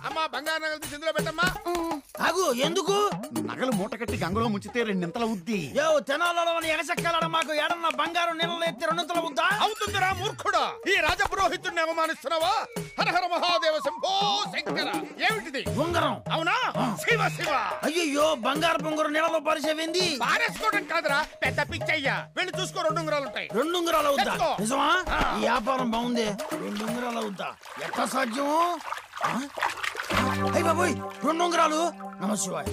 అమ్మా బంగారు నగలు తీసి ఇందులో పెట్టమ్మా. ఆగు, ఎందుకు? నగలు మూట కట్టి గంగలో ముంచితే రెండింతల ఉద్ది. యో తెనాలలో ఎగసెక్కాలడ మాకు ఏడన్నా బంగారం నీళ్ళలో ఎత్తి రెండింతల ఉద్దా అవుతుందిరా మూర్ఖుడా. ఈ రాజపురోహితుడిని అవమానిస్తున్నావా? హరహర మహాదేవ శంభో శంకర. ఏమిటిది? ఉంగరం. అవునా? శివ శివ. అయ్యో, బంగారు బొంగరం నీళ్ళలో పరిచేవింది. పారేసుకోవడం కాదురా, పెద్ద పిచ్చయ్యా. వెళ్ళి చూసుకో, 2 ఉంగరాలు ఉంటాయి. 2 ఉంగరాల ఉద్దా? నిజమా? ఈ వ్యాపారం బాగుంది. 2 ఉంగరాల ఉద్దా ఎట్లా సాధ్యం? అయ్య బాబోయ్, 2 ఉంగరాలు. నమశివాయ.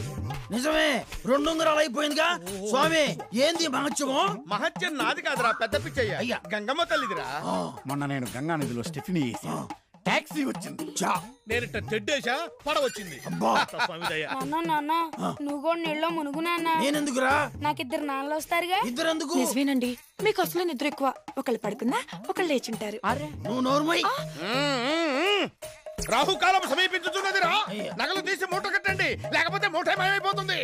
నిజమే, 2 ఉంగరాలు అయిపోయిందిగా. స్వామి, ఏంది మహత్యము? మహత్యం నాది కాదురా, పెద్ద పిచ్చయ్యా. అయ్యా, గంగమ్మ తల్లిదిరా. మొన్న నేను గంగా నదిలో స్టెఫినీ వేసి టాక్సీ వచ్చింది. నేనిట్ట తెడ్డేశా, పడవచ్చింది. నాన్న నువ్వు కూడా నీళ్ళలో మునుగు నాన్న. నేనెందుకురా? నాకు 2 నాన్నలు వస్తారుగా. 2 ఎందుకు? నిజమేనండి, మీకు అసలు నిద్ర ఎక్కువ. ఒకళ్ళు పడుకున్నా ఒకళ్ళు లేచుంటారు. నువ్వు నోర్మై. రాహుకాలం సమీపించుతున్నదిరా. నగలు తీసి మూట కట్టండి, లేకపోతే మూట ఏమైపోతుంది.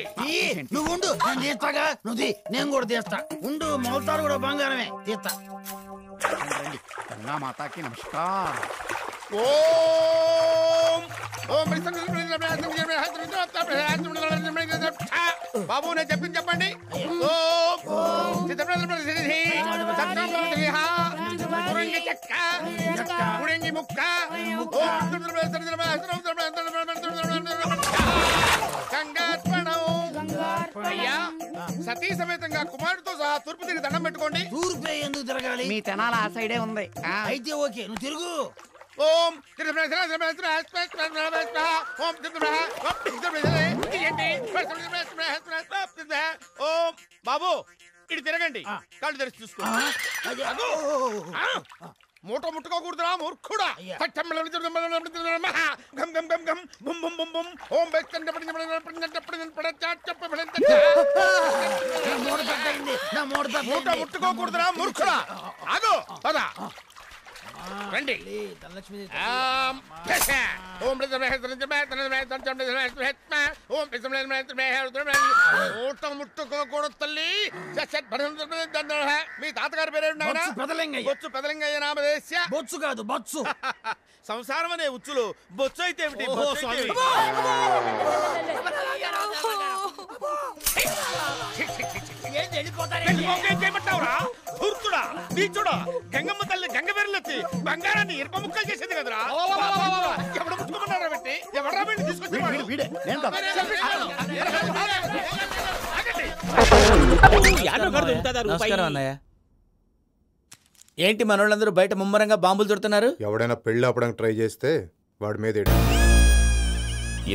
నువ్వు ఉండు, నేను తీస్తాగా. నువ్వు నేను కూడా తీస్తా. ఉండు, మౌతారు కూడా బంగారమే. తీస్తా. గంగా మాతాకి నమస్కారం. బాబు, నేను చెప్పింది చెప్పండి. ముక్క అయ్యా, సతీ సమేతంగా కుమారుడితో సహా తూర్పు తిరిగి దండం పెట్టుకోండి. తూర్పు ఎందుకు తిరగాలి? మీ తెనాల ఆ సైడే ఉంది. అయితే ఓకే, నువ్వు తిరుగు. ఓం ఓం. బాబు, ఇటు తిరగండి, కాళ్ళు తెరిచి చూసుకో. మూట ముట్టుకోకూడదురా మూర్ఖుడా. మూట ముట్టుకోకూడదురా మూర్ఖుడా. ఆగు, పద రండి. మూట ముట్టుకోకూడదు తల్లి. మీ తాతగారి పేరు బొచ్చు పెదలింగయ్య నామదేశ్య. బొచ్చు కాదు, బొచ్చు. సంసారం అనే ఉచ్చులు బొచ్చు అయితే ఏమిటి? ధూర్తుడా, నీచుడా, గంగమ్మ తల్లి గంగ బెర్రెలెత్తి బంగారాన్ని ఇరప ముక్కలు చేసేది కదరా. ఎవడు ముట్టుకున్నారా పెట్టి? ఎవడరా పెట్టి తీసుకొచ్చి? నమస్కారం అన్నయ్య. ఏంటి మనోళ్ళందరూ బయట ముమ్మరంగా బాంబులు దొరుకుతున్నారు? ఎవడైనా పెళ్లి ఆపడానికి ట్రై చేస్తే వాడి మీద.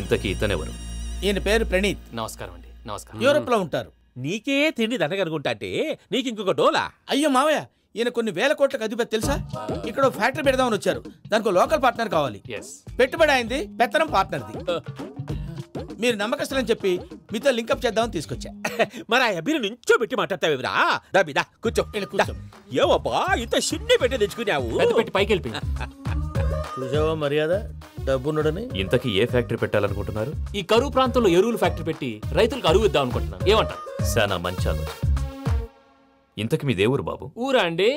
ఇంతకీ ఇతనెవరు? ఈయన పేరు ప్రణీత్. నమస్కారం అండి. నమస్కారం. యూరోప్ లో ఉంటారు. నీకే తిండి దండగనుకుంటా అంటే నీకు ఇంకొక డోలా? అయ్యో మావయ్య, ఈయన కొన్ని వేల కోట్లకు అధిపతి తెలుసా? ఇక్కడ ఫ్యాక్టరీ పెడదామని వచ్చారు. దానికి లోకల్ పార్ట్నర్ కావాలి. పెట్టుబడి అయింది, పెత్తనం పార్ట్నర్ది. మీరు నమ్మకస్తులని చెప్పి మీతో లింకప్ చేద్దామని తీసుకొచ్చా. మరి ఆ అబ్బిని నుంచో పెట్టి మాట్లాడతావురా? దాబిదా కూర్చో. ఏవబ్బా, ఇంత సిన్ని పెట్టి తెచ్చుకున్నావు? పెట్టి పైకి వెళ్ళి చూసావా మర్యాద డబ్బున్నడని. ఇంతకీ ఏ ఫ్యాక్టరీ పెట్టాలనుకుంటున్నారు? ఈ కరువు ప్రాంతంలో ఎరువులు ఫ్యాక్టరీ పెట్టి రైతులకు అరువు ఇద్దాం అనుకుంటున్నాను. ఏమంటారు? శానా మంచి ఆలోచన. ఇంతకి మీ దేవురు బాబు? ఊరా అండి,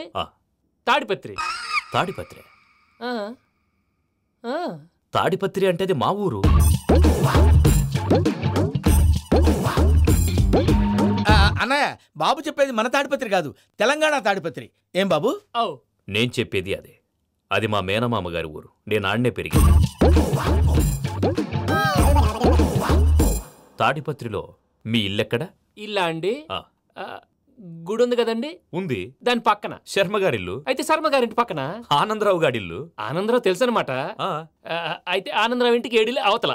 తాడిపత్రి. తాడిపత్రి? తాడిపత్రి అంటే అది మా ఊరు. అన్నయ్య, బాబు చెప్పేది మన తాడిపత్రి కాదు, తెలంగాణ తాడిపత్రి. ఏం బాబు? నేను చెప్పేది అదే. అది మా మేనమామ గారి ఊరు. నేను ఆడనే పెరిగింది. తాడిపత్రిలో మీ ఇల్లెక్కడ? ఇల్లా అండి, గుడి ఉంది కదండి. ఉంది, దాని పక్కన శర్మగారిల్లు. అయితే శర్మగారింటి పక్కన ఆనందరావు గారిల్లు. ఆనందరావు తెలుసు అనమాట. అయితే ఆనందరావు ఇంటికి 7 ఇళ్ళు అవతల.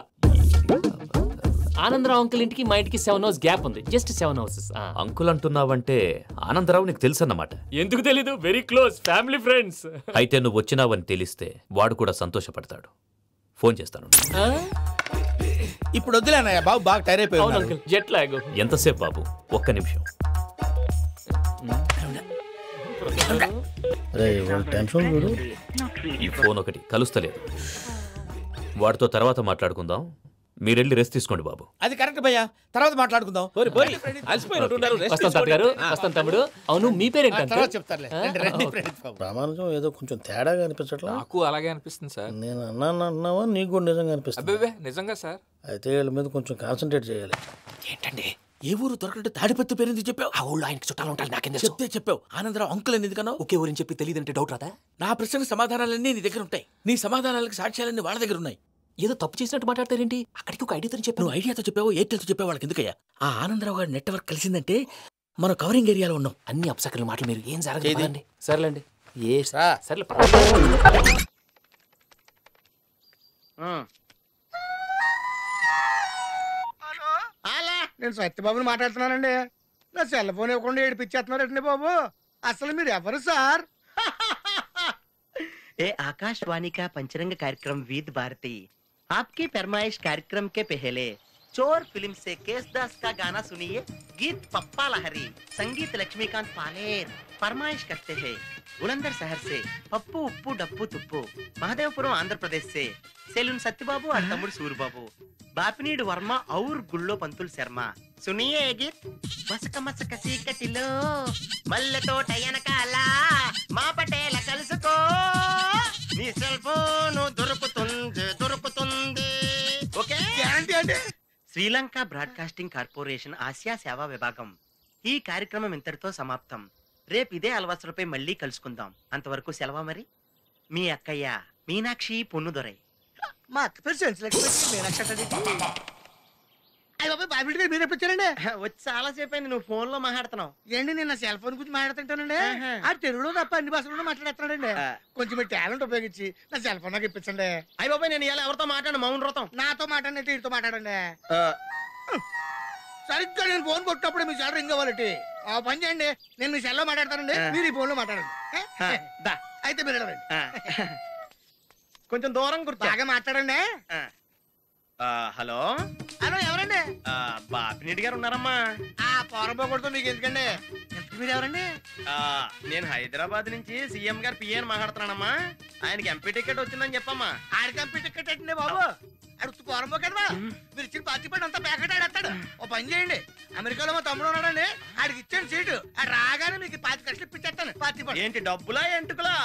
ఆనందరావు అంకుల్ ఇంటికి మా ఇంటికి 7 హౌస్ గ్యాప్ ఉంది. Just 7 houses. అంకుల్ అంటున్నావంటే ఆనందరావు నీకు తెలుసు అన్నమాట. ఎందుకు తెలీదు, వెరీ క్లోజ్ ఫ్యామిలీ ఫ్రెండ్స్. అయితే నువ్వు వచ్చినావని తెలిస్తే వాడు కూడా సంతోషపడతాడు. ఫోన్ చేస్తాను. ఇప్పుడు వద్దులే అన్నయ్య, బాబు బాగా టైర్ అయిపోయాడు. Jet lag. ఎంతసేపు బాబు? ఒక్క నిమిషం. ఈ ఫోన్ ఒకటి కలుస్తలేదు. వాడితో తర్వాత మాట్లాడుకుందాం. మీరెళ్ళి రెస్ట్ తీసుకోండి బాబు. అది కరెక్ట్ భయ్యా, తర్వాత మాట్లాడుకుందాం. అలసిపోయినట్టున్నారు. వస్తాం తాత గారు, వస్తాం తమ్ముడు. అవును మీ పేరేంటి అంకుల్? తర్వాత చెప్తారులే. రండి, రండి, ప్రణీత్ బాబు. రామానుజం ఏదో కొంచెం తేడాగా అనిపించట్లా. నాకు అలాగే అనిపిస్తుంది సార్. నేను అన్నావా నీకు కూడా నిజంగా అనిపిస్తుంది? అబ్బే నిజంగా సార్. అయితే వీళ్ళ మీద కొంచెం కాన్సన్ట్రేట్ చేయాలి. ఏంటండి ఏ ఊరు దొరకట్టు తాడిపత్రి పేరు ఎందుకు చెప్పావు? ఆ ఊళ్ళో ఆయనకి చుట్టాలు ఉంటారు, నాకేం చెప్తే చెప్పావు. ఆనందరావు అంకుల్ అని ఎందుకన్నావు? ఒకే ఊరిని చెప్పి తెలియదంటే డౌట్ రాదా? నా ప్రశ్నకు సమాధానాలన్నీ నీ దగ్గర ఉంటాయి. నీ సమాధానాలకు సాక్ష్యాలన్నీ వాళ్ళ దగ్గర ఉన్నాయి. ఏదో తప్పు చేసినట్టు మాట్లాడతారేంటి? అక్కడికి ఒక ఐడియాతో చెప్పి నువ్వు ఐడియాతో చెప్పావు, ఎయిర్టెల్తో చెప్పావు, వాళ్ళకి ఎందుకయ్యా? ఆ ఆనందరావు గారి నెట్వర్క్ కలిసిందంటే మనం కవరింగ్ ఏరియాలో ఉన్నాం. అన్ని అప్సకల మాటలు మీరు ఏం జరగదండి. సర్లేండి. సర్లే. నేను సత్యబాబుని మాట్లాడుతున్నానండి. నా సెల్ ఫోన్ ఇవ్వకుండా ఏడిపించేస్తున్నారండి బాబు. అసలు మీరు ఎవరు సార్? ए आकाशवाणी का पंचरंग कार्यक्रम विद भारती आपकी फरमाइश कार्यक्रम के पहले चोर फिल्म से केसदास का गाना सुनिए. गीत पप्पा लहरी, संगीत लक्ष्मीकांत पालेर. फरमाइश करते हैं बुलंदर शहर से पप्पू उप्पू डप्पू तुप्पू, महादेवपुरम आंध्र प्रदेश से सेलून सत्यबाबू और तमुड़ सूरबाबू, बापिनीड वर्मा और गुल्लो पंतुल शर्मा. सुनिए ये गीत. मसक मसक सीकटिलो मल्ले तो टयनकाला మా పటేల కలుసుకో నీ సెల్ ఫోన్ దొరుకుతుంది. ఓకే గ్యారంటీ అండి. శ్రీలంక బ్రాడ్కాస్టింగ్ కార్పొరేషన్ ఆసియా సేవా విభాగం. ఈ కార్యక్రమం ఇంతటితో సమాప్తం. రేపు ఇదే అలవాసులపై మళ్ళీ కలుసుకుందాం. అంతవరకు సెలవా మరి. మీ అక్కయ్య మీనాక్షి పొన్నుదొరై. మా అక్క పేరు బాబిడి గారు మీరు ఎప్పుడండి? వచ్చి చాలా సేపు అయింది. నువ్వు ఫోన్ లో మాట్లాడుతున్నావు ఏంటి? నేను నా సెల్ ఫోన్ గురించి మాట్లాడుతుంటానండి. ఆ తెలుగులో తప్ప అన్ని భాషల్లో మాట్లాడుతున్నాడండి. కొంచెం మీ టాలెంట్ ఉపయోగించి నా సెల్ ఫోన్ నాకు ఇప్పించండి. అయ్య బాబాయ్, నేను ఇలా ఎవరితో మాట్లాడు? మౌన్ వ్రతం. నాతో మాట్లాడినట్టు వీటితో మాట్లాడండి. సరిగ్గా నేను ఫోన్ కొట్టినప్పుడు మీ సెల్ రింగ్ అవ్వాలంటే ఆ పని చేయండి. నేను మీ సెల్లో మాట్లాడతానండి, మీరు ఈ ఫోన్ లో మాట్లాడండి. అయితే మీరు వెళ్ళండి. కొంచెం దూరం కూర్చో. బాగా మాట్లాడండి. హలో హలో, ఎవరండి? బాపినీటి గారు ఉన్నారమ్మా. ఆ పోరంపోకూడదు మీకు ఎందుకండి? మీరు ఎవరండి? నేను హైదరాబాద్ నుంచి సీఎం గారు పిఏ అని మాట్లాడుతున్నానమ్మా. ఆయనకి ఎంపీ టికెట్ వచ్చిందని చెప్పమ్మా. ఆడికి ఎంపీ టికెట్ అండి బాబు. అడుగుతూ పోరంపోకడవా? మీరు ఇచ్చిన పార్టీ పడి అంతా ప్యాకెట్ ఆడేస్తాడు. ఓ పని చేయండి, అమెరికాలో మా తమ్ముడు ఉన్నాడండి, ఆడికి ఇచ్చాను సీటు. ఆడు రాగానే మీకు 5 లక్షలు ఇప్పించేస్తాను పార్టీ పడి. ఏంటి డబ్బులా ఎంటుకులా?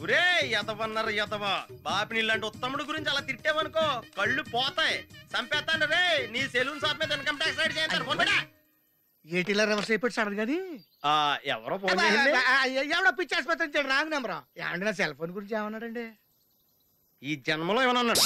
ఒరే ఎదవన్నారు ఎదవ. బాపిని ఇలాంటి ఉత్తముడు గురించి అలా తిట్టావనుకో కళ్ళు పోతాయి. చంపేస్తాను రే. నీ సెలూన్ షాప్ మీద ఇన్కమ్ ట్యాక్స్ రైడ్ చేస్తారు. ఏటీలో రివర్స్ అయిపోయి సడన్ గాని ఎవరో ఫోన్ చేయండి. ఎవడో పిచ్చి ఆసుపత్రి రాంగ్ నెంబర్. ఏమండి నా సెల్ ఫోన్ గురించి ఏమన్నాడండి? ఈ జన్మలో ఏమన్నా అన్నాడు.